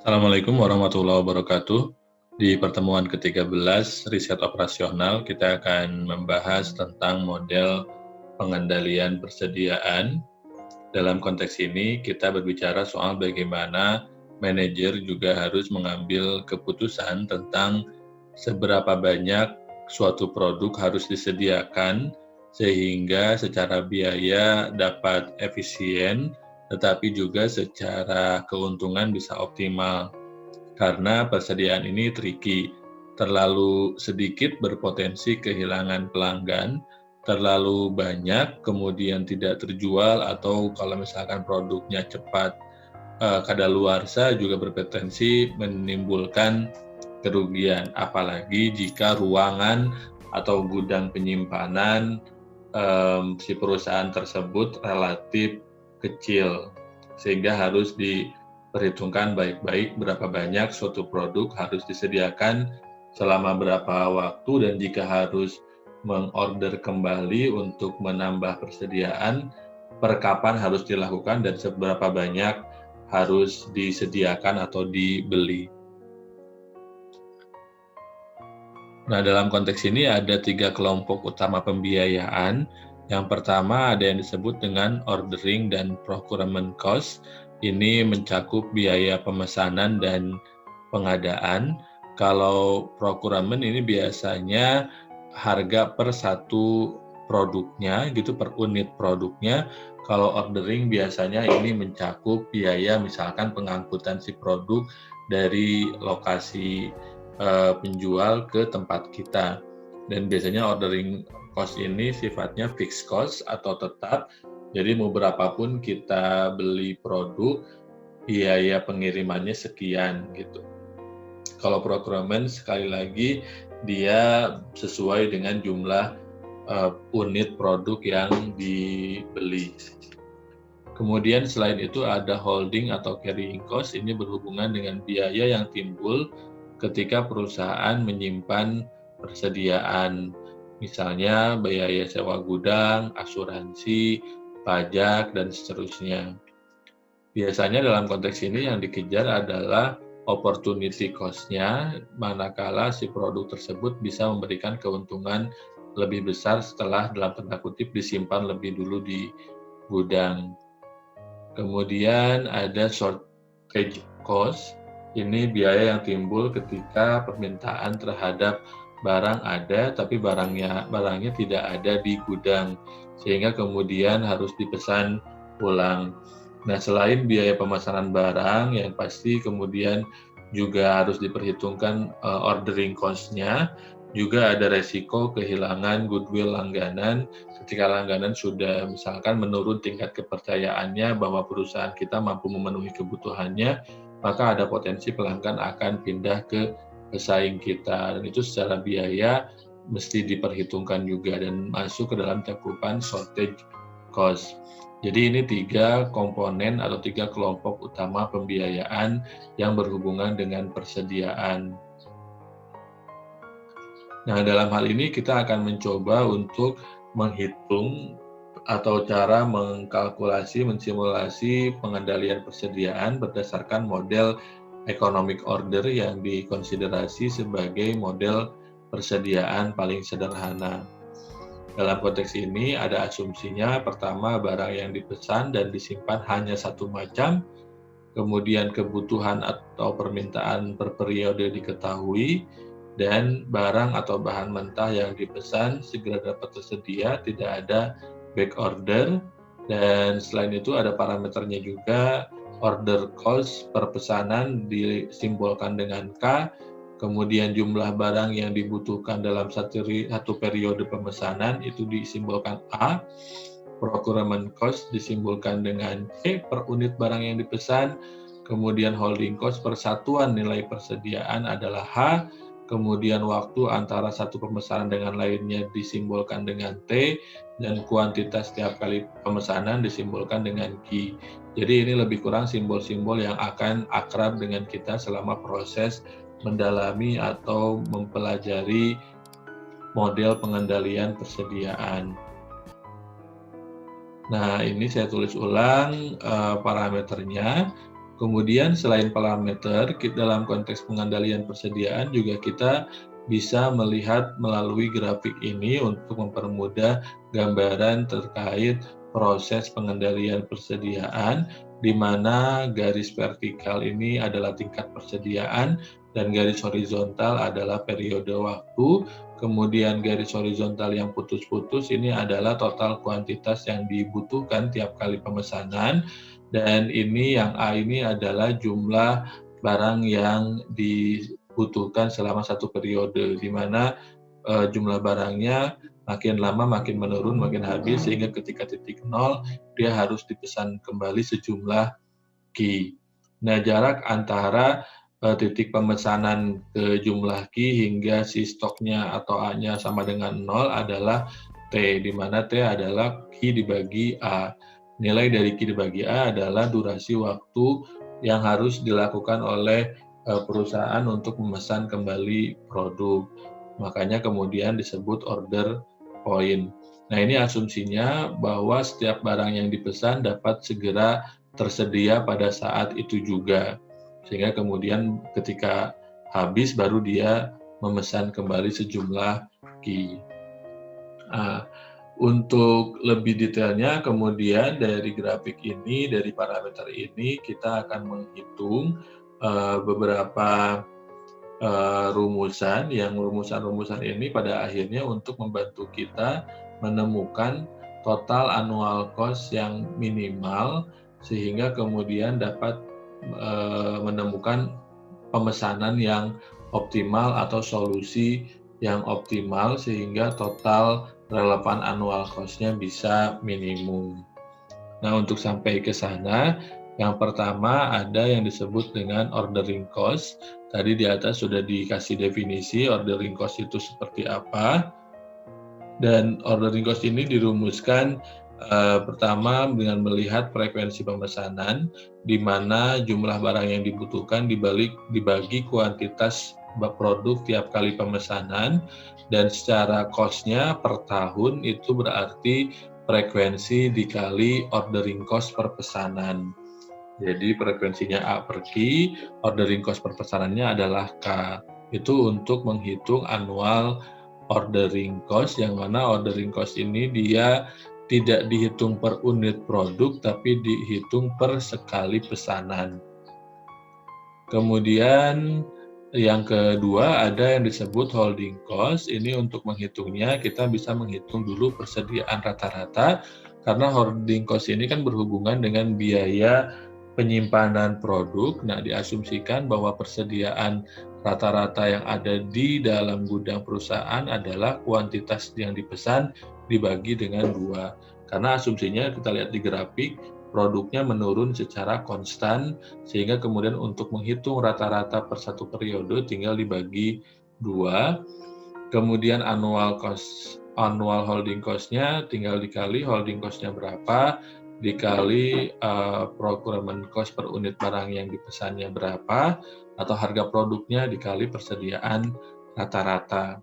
Assalamualaikum warahmatullahi wabarakatuh. Di pertemuan ke-13 riset operasional, kita akan membahas tentang model pengendalian persediaan. Dalam konteks ini, kita berbicara soal bagaimana manajer juga harus mengambil keputusan tentang seberapa banyak suatu produk harus disediakan, sehingga secara biaya dapat efisien, tetapi juga secara keuntungan bisa optimal. Karena persediaan ini tricky, terlalu sedikit berpotensi kehilangan pelanggan, terlalu banyak kemudian tidak terjual, atau kalau misalkan produknya cepat kadaluarsa juga berpotensi menimbulkan kerugian, apalagi jika ruangan atau gudang penyimpanan si perusahaan tersebut relatif kecil, sehingga harus diperhitungkan baik-baik berapa banyak suatu produk harus disediakan selama berapa waktu, dan jika harus mengorder kembali untuk menambah persediaan, per kapan harus dilakukan dan seberapa banyak harus disediakan atau dibeli. Nah, dalam konteks ini ada 3 kelompok utama pembiayaan. Yang pertama ada yang disebut dengan ordering dan procurement cost. Ini mencakup biaya pemesanan dan pengadaan. Kalau procurement ini biasanya harga per satu produknya, gitu, per unit produknya. Kalau ordering biasanya ini mencakup biaya misalkan pengangkutan si produk dari lokasi penjual ke tempat kita. Dan biasanya ordering cost ini sifatnya fixed cost atau tetap. Jadi mau berapapun kita beli produk, biaya pengirimannya sekian gitu. Kalau procurement sekali lagi dia sesuai dengan jumlah unit produk yang dibeli. Kemudian selain itu ada holding atau carrying cost, ini berhubungan dengan biaya yang timbul ketika perusahaan menyimpan persediaan, misalnya biaya sewa gudang, asuransi, pajak, dan seterusnya. Biasanya dalam konteks ini yang dikejar adalah opportunity cost-nya, manakala si produk tersebut bisa memberikan keuntungan lebih besar setelah dalam tanda kutip disimpan lebih dulu di gudang. Kemudian ada shortage cost, ini biaya yang timbul ketika permintaan terhadap barang ada, tapi barangnya tidak ada di gudang, sehingga kemudian harus dipesan ulang. Nah, selain biaya pemesanan barang yang pasti kemudian juga harus diperhitungkan ordering cost-nya, juga ada resiko kehilangan goodwill langganan ketika langganan sudah misalkan menurun tingkat kepercayaannya bahwa perusahaan kita mampu memenuhi kebutuhannya, maka ada potensi pelanggan akan pindah ke pesaing kita, dan itu secara biaya mesti diperhitungkan juga dan masuk ke dalam cakupan shortage cost. Jadi ini 3 komponen atau 3 kelompok utama pembiayaan yang berhubungan dengan persediaan. Nah, dalam hal ini kita akan mencoba untuk menghitung atau cara mengkalkulasi, mensimulasi pengendalian persediaan berdasarkan model economic order yang dikonsiderasi sebagai model persediaan paling sederhana. Dalam konteks ini ada asumsinya, pertama barang yang dipesan dan disimpan hanya satu macam, kemudian kebutuhan atau permintaan per periode diketahui, dan barang atau bahan mentah yang dipesan segera dapat tersedia, tidak ada back order. Dan selain itu ada parameternya juga, order cost per pesanan disimbolkan dengan K, kemudian jumlah barang yang dibutuhkan dalam satu periode pemesanan itu disimbolkan A, procurement cost disimbolkan dengan C per unit barang yang dipesan, kemudian holding cost per satuan nilai persediaan adalah H, kemudian waktu antara satu pemesanan dengan lainnya disimbolkan dengan T, dan kuantitas setiap kali pemesanan disimbolkan dengan Q. Jadi ini lebih kurang simbol-simbol yang akan akrab dengan kita selama proses mendalami atau mempelajari model pengendalian persediaan. Nah, ini saya tulis ulang parameternya. Kemudian selain parameter, dalam konteks pengendalian persediaan juga kita bisa melihat melalui grafik ini untuk mempermudah gambaran terkait proses pengendalian persediaan, di mana garis vertikal ini adalah tingkat persediaan dan garis horizontal adalah periode waktu. Kemudian garis horizontal yang putus-putus ini adalah total kuantitas yang dibutuhkan tiap kali pemesanan. Dan ini yang A ini adalah jumlah barang yang dibutuhkan selama satu periode, di mana jumlah barangnya makin lama makin menurun, makin habis, sehingga ketika titik nol dia harus dipesan kembali sejumlah Ki. Nah, jarak antara titik pemesanan ke jumlah Ki hingga si stoknya atau A-nya sama dengan 0 adalah T, di mana T adalah Ki dibagi A. Nilai dari Ki dibagi A adalah durasi waktu yang harus dilakukan oleh perusahaan untuk memesan kembali produk. Makanya kemudian disebut order point. Nah, ini asumsinya bahwa setiap barang yang dipesan dapat segera tersedia pada saat itu juga. Sehingga kemudian ketika habis baru dia memesan kembali sejumlah Ki. Nah, untuk lebih detailnya kemudian dari grafik ini, dari parameter ini kita akan menghitung beberapa rumusan, yang rumusan-rumusan ini pada akhirnya untuk membantu kita menemukan total annual cost yang minimal, sehingga kemudian dapat menemukan pemesanan yang optimal atau solusi yang optimal, sehingga total relevan annual cost-nya bisa minimum. Nah, untuk sampai ke sana, yang pertama ada yang disebut dengan ordering cost. Tadi di atas sudah dikasih definisi ordering cost itu seperti apa. Dan ordering cost ini dirumuskan pertama dengan melihat frekuensi pemesanan, di mana jumlah barang yang dibutuhkan dibagi kuantitas produk tiap kali pemesanan, dan secara cost-nya per tahun itu berarti frekuensi dikali ordering cost per pesanan. Jadi frekuensinya A per Ki, ordering cost per pesanannya adalah K. Itu untuk menghitung annual ordering cost, yang mana ordering cost ini dia tidak dihitung per unit produk, tapi dihitung per sekali pesanan. Kemudian yang kedua ada yang disebut holding cost. Ini untuk menghitungnya kita bisa menghitung dulu persediaan rata-rata, karena holding cost ini kan berhubungan dengan biaya penyimpanan produk. Nah, diasumsikan bahwa persediaan rata-rata yang ada di dalam gudang perusahaan adalah kuantitas yang dipesan dibagi dengan 2. Karena asumsinya kita lihat di grafik, produknya menurun secara konstan, sehingga kemudian untuk menghitung rata-rata per satu periode tinggal dibagi 2. Kemudian annual holding cost-nya tinggal dikali holding cost-nya berapa, dikali procurement cost per unit barang yang dipesannya berapa, atau harga produknya dikali persediaan rata-rata.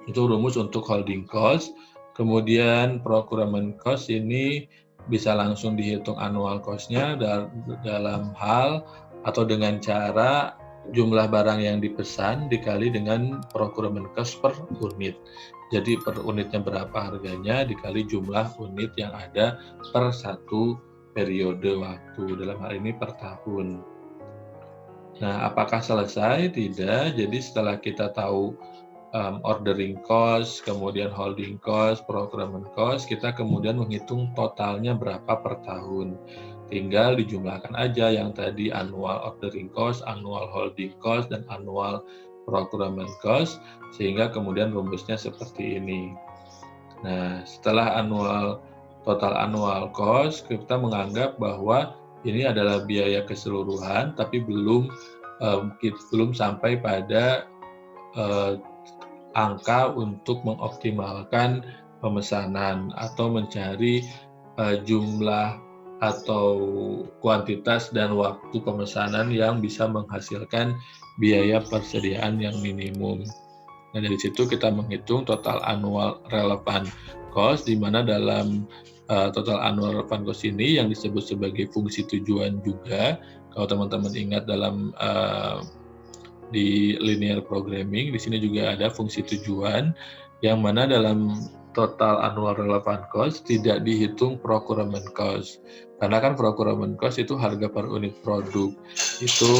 Itu rumus untuk holding cost. Kemudian procurement cost ini bisa langsung dihitung annual cost-nya dalam hal atau dengan cara jumlah barang yang dipesan dikali dengan procurement cost per unit. Jadi per unitnya berapa harganya dikali jumlah unit yang ada per satu periode waktu, dalam hal ini per tahun. Nah, apakah selesai? Tidak. Jadi setelah kita tahu ordering cost, kemudian holding cost, procurement cost, kita kemudian menghitung totalnya berapa per tahun. Tinggal dijumlahkan aja yang tadi annual ordering cost, annual holding cost, dan annual procurement cost, sehingga kemudian rumusnya seperti ini. Nah, setelah total annual cost, kita menganggap bahwa ini adalah biaya keseluruhan, tapi belum sampai pada angka untuk mengoptimalkan pemesanan atau mencari jumlah atau kuantitas dan waktu pemesanan yang bisa menghasilkan biaya persediaan yang minimum. Nah, dari situ kita menghitung total annual relevant cost, di mana dalam total annual relevant cost ini yang disebut sebagai fungsi tujuan juga, Kalau teman-teman ingat dalam di linear programming, di sini juga ada fungsi tujuan, yang mana dalam total annual relevant cost tidak dihitung procurement cost. Karena kan procurement cost itu harga per unit produk. Itu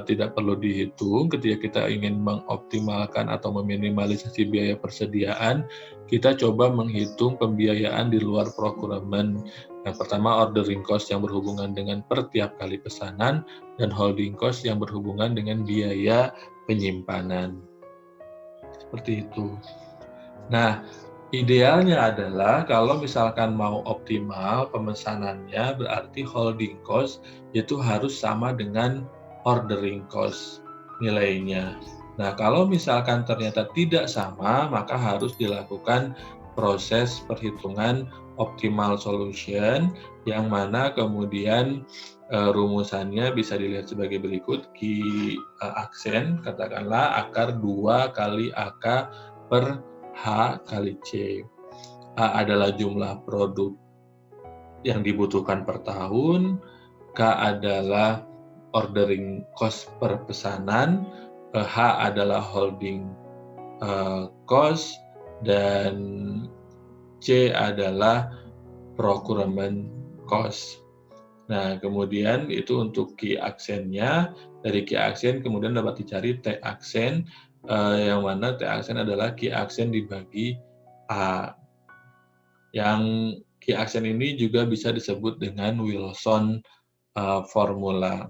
tidak perlu dihitung ketika kita ingin mengoptimalkan atau meminimalisasi biaya persediaan, kita coba menghitung pembiayaan di luar procurement. Yang pertama ordering cost yang berhubungan dengan per tiap kali pesanan, dan holding cost yang berhubungan dengan biaya penyimpanan. Seperti itu. Nah, idealnya adalah kalau misalkan mau optimal pemesanannya, berarti holding cost itu harus sama dengan ordering cost nilainya. Nah, kalau misalkan ternyata tidak sama, maka harus dilakukan proses perhitungan optimal solution, yang mana kemudian rumusannya bisa dilihat sebagai berikut. Ki aksen, katakanlah akar 2 kali AK per H kali C. A adalah jumlah produk yang dibutuhkan per tahun, K adalah ordering cost per pesanan, H adalah holding cost, dan C adalah procurement cost. Nah, kemudian itu untuk key aksennya. Dari key aksen kemudian dapat dicari T aksen, yang mana T aksen adalah key aksen dibagi A. Yang key aksen ini juga bisa disebut dengan Wilson formula.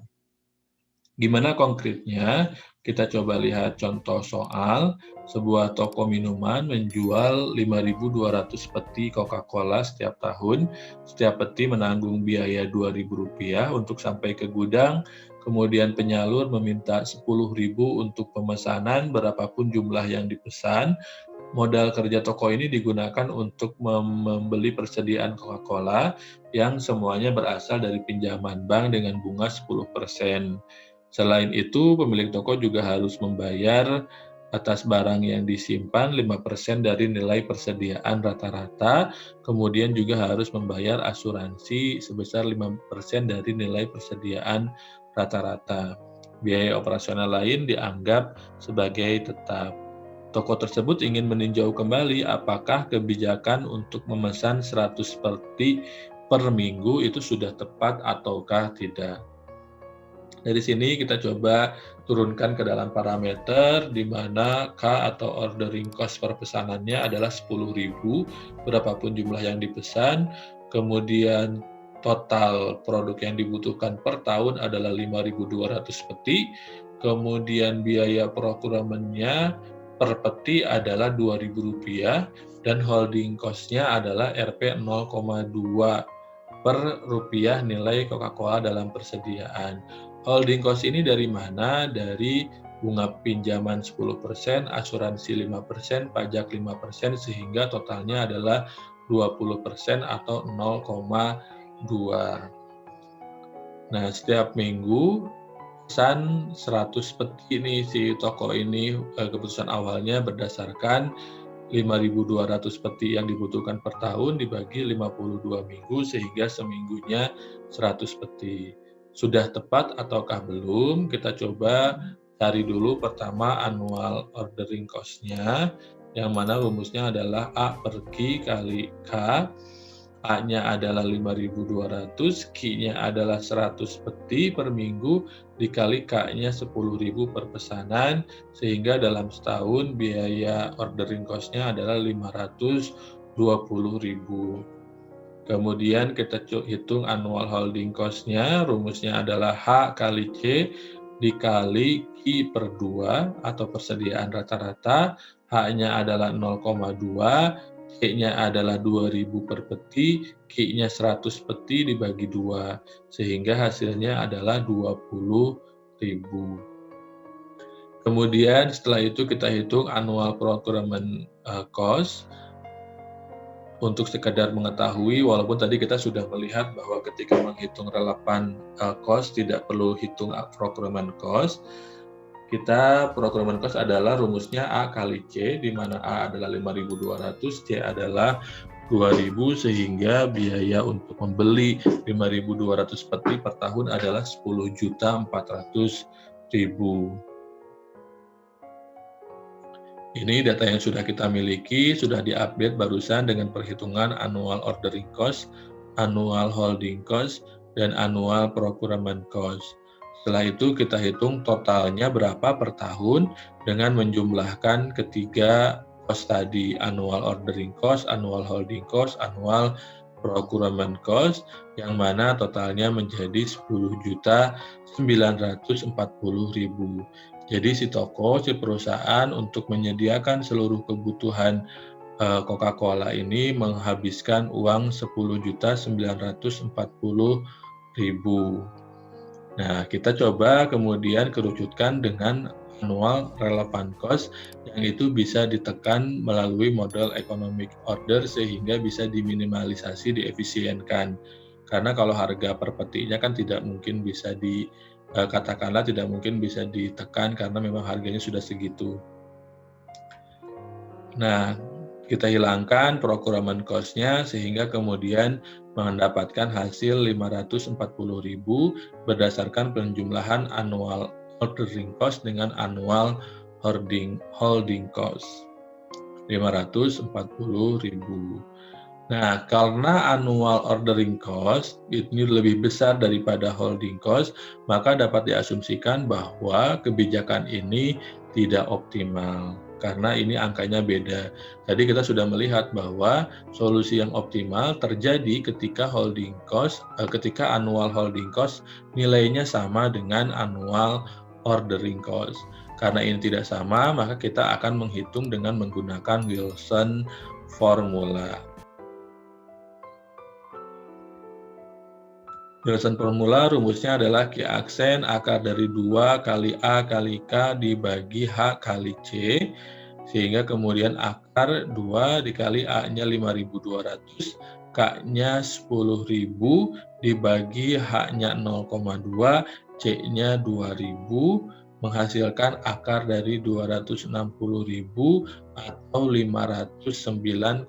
Gimana konkretnya? Kita coba lihat contoh soal. Sebuah toko minuman menjual 5.200 peti Coca-Cola setiap tahun. Setiap peti menanggung biaya Rp2.000 untuk sampai ke gudang. Kemudian penyalur meminta Rp10.000 untuk pemesanan berapapun jumlah yang dipesan. Modal kerja toko ini digunakan untuk membeli persediaan Coca-Cola yang semuanya berasal dari pinjaman bank dengan bunga 10%. Selain itu, pemilik toko juga harus membayar atas barang yang disimpan 5% dari nilai persediaan rata-rata, kemudian juga harus membayar asuransi sebesar 5% dari nilai persediaan rata-rata. Biaya operasional lain dianggap sebagai tetap. Toko tersebut ingin meninjau kembali apakah kebijakan untuk memesan 100 peti per minggu itu sudah tepat ataukah tidak. Dari sini kita coba turunkan ke dalam parameter di mana K atau ordering cost per pesanannya adalah 10.000, berapapun jumlah yang dipesan, kemudian total produk yang dibutuhkan per tahun adalah 5.200 peti, kemudian biaya procurement-nya per peti adalah Rp2.000, dan holding cost-nya adalah Rp 0,2 per rupiah nilai Coca-Cola dalam persediaan. Holding cost ini dari mana? Dari bunga pinjaman 10%, asuransi 5%, pajak 5%, sehingga totalnya adalah 20% atau 0,2. Nah, setiap minggu pesan 100 peti ini si toko ini, keputusan awalnya berdasarkan 5.200 peti yang dibutuhkan per tahun dibagi 52 minggu sehingga seminggunya 100 peti. Sudah tepat ataukah belum? Kita coba cari dulu pertama annual ordering cost-nya, yang mana rumusnya adalah A per Q kali K. A-nya adalah 5.200, Q-nya adalah 100 peti per minggu, dikali K-nya 10.000 per pesanan, sehingga dalam setahun biaya ordering cost-nya adalah 520.000. Kemudian kita hitung annual holding cost-nya, rumusnya adalah H kali C dikali Q per 2 atau persediaan rata-rata, H-nya adalah 0,2, C-nya adalah 2.000 per peti, Q-nya 100 peti dibagi 2, sehingga hasilnya adalah 20.000. Kemudian setelah itu kita hitung annual procurement cost. Untuk sekadar mengetahui, walaupun tadi kita sudah melihat bahwa ketika menghitung relevan cost tidak perlu hitung procurement cost. Procurement cost adalah rumusnya A kali C, di mana A adalah 5.200, C adalah 2.000 sehingga biaya untuk membeli 5.200 peti per tahun adalah 10.400.000. Ini data yang sudah kita miliki, sudah diupdate barusan dengan perhitungan annual ordering cost, annual holding cost, dan annual procurement cost. Setelah itu kita hitung totalnya berapa per tahun dengan menjumlahkan ketiga cost tadi, annual ordering cost, annual holding cost, annual procurement cost, yang mana totalnya menjadi 10.940.000. Jadi si toko, si perusahaan untuk menyediakan seluruh kebutuhan Coca-Cola ini menghabiskan uang 10.940.000. Nah, kita coba kemudian kerucutkan dengan annual relevant cost yang itu bisa ditekan melalui model economic order sehingga bisa diminimalisasi, diefisienkan. Karena kalau harga per petinya kan tidak mungkin bisa katakanlah tidak mungkin bisa ditekan karena memang harganya sudah segitu. Nah, kita hilangkan procurement cost-nya sehingga kemudian mendapatkan hasil 540.000 berdasarkan penjumlahan annual ordering cost dengan annual holding cost. 540.000. Nah, karena annual ordering cost ini lebih besar daripada holding cost, maka dapat diasumsikan bahwa kebijakan ini tidak optimal karena ini angkanya beda. Tadi kita sudah melihat bahwa solusi yang optimal terjadi ketika ketika annual holding cost nilainya sama dengan annual ordering cost. Karena ini tidak sama, maka kita akan menghitung dengan menggunakan Wilson formula. Wilson formula rumusnya adalah Q aksen akar dari 2 kali A kali K dibagi H kali C, sehingga kemudian akar 2 dikali A-nya 5.200, K-nya 10.000 dibagi H-nya 0,2, C-nya 2.000, menghasilkan akar dari 260.000 atau 509,9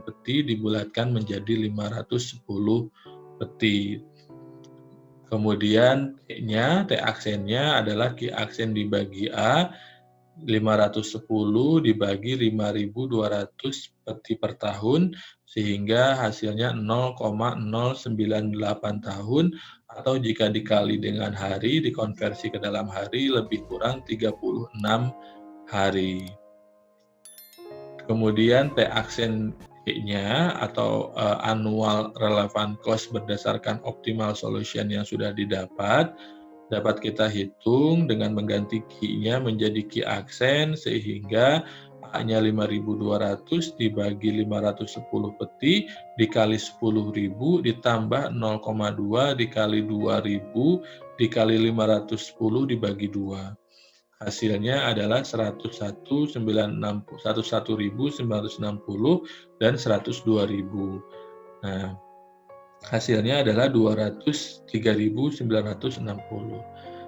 peti dibulatkan menjadi 510 peti. Kemudian T aksennya adalah Q aksen dibagi A, 510 dibagi 5.200 peti per tahun, sehingga hasilnya 0,098 tahun, atau jika dikali dengan hari, dikonversi ke dalam hari, lebih kurang 36 hari. Kemudian T aksen Q-nya atau annual relevant cost berdasarkan optimal solution yang sudah dapat kita hitung dengan mengganti Q-nya menjadi Q aksen sehingga A-nya 5.200 dibagi 510 peti dikali 10.000 ditambah 0,2 dikali 2.000 dikali 510 dibagi 2. Hasilnya adalah 101.960 dan 102.000. Nah, hasilnya adalah 203.960.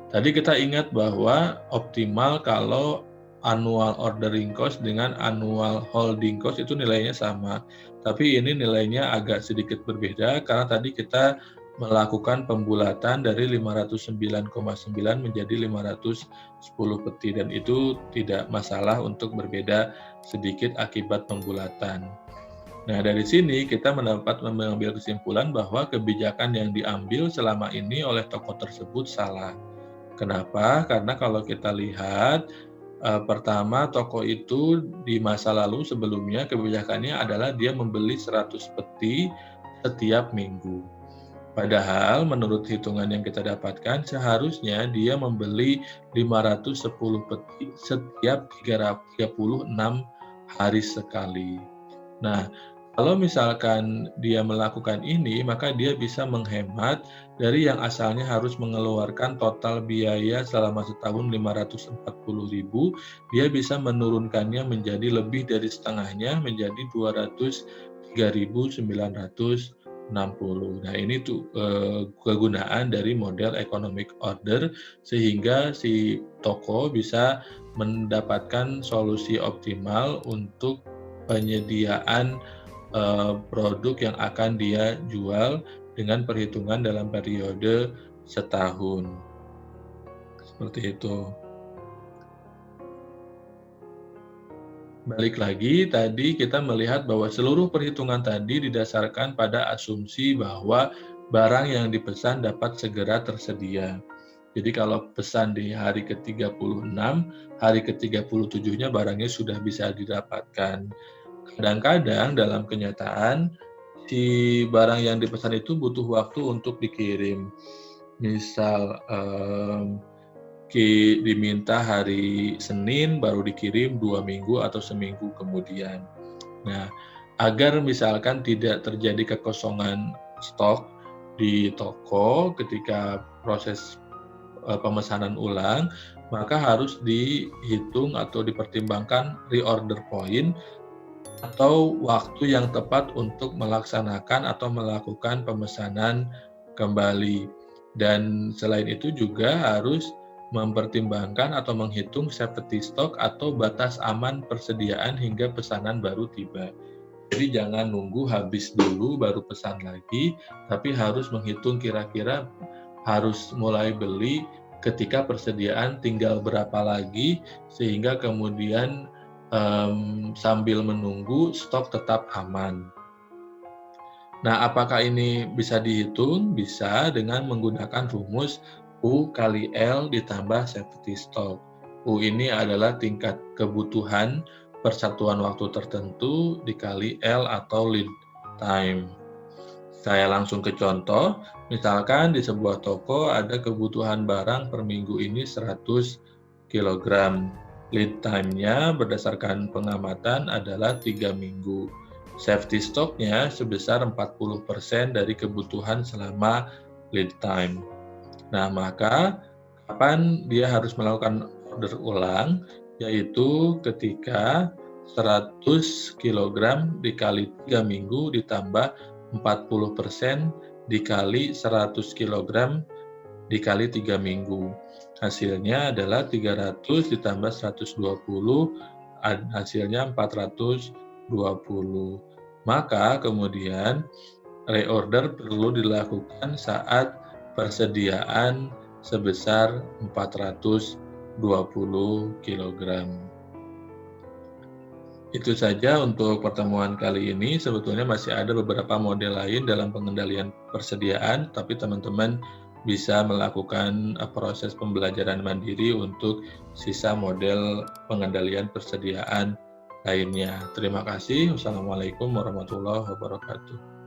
Tadi kita ingat bahwa optimal kalau annual ordering cost dengan annual holding cost itu nilainya sama. Tapi ini nilainya agak sedikit berbeda karena tadi kita melakukan pembulatan dari 509,9 menjadi 510 peti dan itu tidak masalah untuk berbeda sedikit akibat pembulatan. Nah, dari sini kita mengambil kesimpulan bahwa kebijakan yang diambil selama ini oleh toko tersebut salah. Kenapa? Karena kalau kita lihat, pertama toko itu di masa lalu sebelumnya kebijakannya adalah dia membeli 100 peti setiap minggu. Padahal menurut hitungan yang kita dapatkan seharusnya dia membeli 510 peti setiap 36 hari sekali. Nah, kalau misalkan dia melakukan ini, maka dia bisa menghemat dari yang asalnya harus mengeluarkan total biaya selama setahun 540.000, dia bisa menurunkannya menjadi lebih dari setengahnya menjadi 203.960. Nah, ini tuh kegunaan dari model economic order sehingga si toko bisa mendapatkan solusi optimal untuk penyediaan produk yang akan dia jual dengan perhitungan dalam periode setahun. Seperti itu. Balik lagi, tadi kita melihat bahwa seluruh perhitungan tadi didasarkan pada asumsi bahwa barang yang dipesan dapat segera tersedia. Jadi kalau pesan di hari ke-36, hari ke-37-nya barangnya sudah bisa didapatkan. Kadang-kadang dalam kenyataan, si barang yang dipesan itu butuh waktu untuk dikirim. Misal, diminta hari Senin baru dikirim 2 minggu atau seminggu kemudian. Nah, agar misalkan tidak terjadi kekosongan stok di toko ketika proses pemesanan ulang, maka harus dihitung atau dipertimbangkan reorder point atau waktu yang tepat untuk melaksanakan atau melakukan pemesanan kembali. Dan selain itu juga harus mempertimbangkan atau menghitung safety stock atau batas aman persediaan hingga pesanan baru tiba. Jadi jangan nunggu habis dulu baru pesan lagi, tapi harus menghitung kira-kira harus mulai beli ketika persediaan tinggal berapa lagi, sehingga kemudian sambil menunggu stok tetap aman. Nah, apakah ini bisa dihitung? Bisa dengan menggunakan rumus U kali L ditambah safety stock. U ini adalah tingkat kebutuhan persatuan waktu tertentu dikali L atau lead time. Saya langsung ke contoh, misalkan di sebuah toko ada kebutuhan barang per minggu ini 100 kg. Lead time-nya berdasarkan pengamatan adalah 3 minggu. Safety stock-nya sebesar 40% dari kebutuhan selama lead time. Nah, maka kapan dia harus melakukan order ulang, yaitu ketika 100 kg dikali 3 minggu ditambah 40% dikali 100 kg dikali 3 minggu. Hasilnya adalah 300 ditambah 120, hasilnya 420. Maka kemudian reorder perlu dilakukan saat persediaan sebesar 420 kg. Itu saja untuk pertemuan kali ini. Sebetulnya masih ada beberapa model lain dalam pengendalian persediaan, tapi teman-teman bisa melakukan proses pembelajaran mandiri untuk sisa model pengendalian persediaan lainnya. Terima kasih. Wassalamualaikum warahmatullahi wabarakatuh.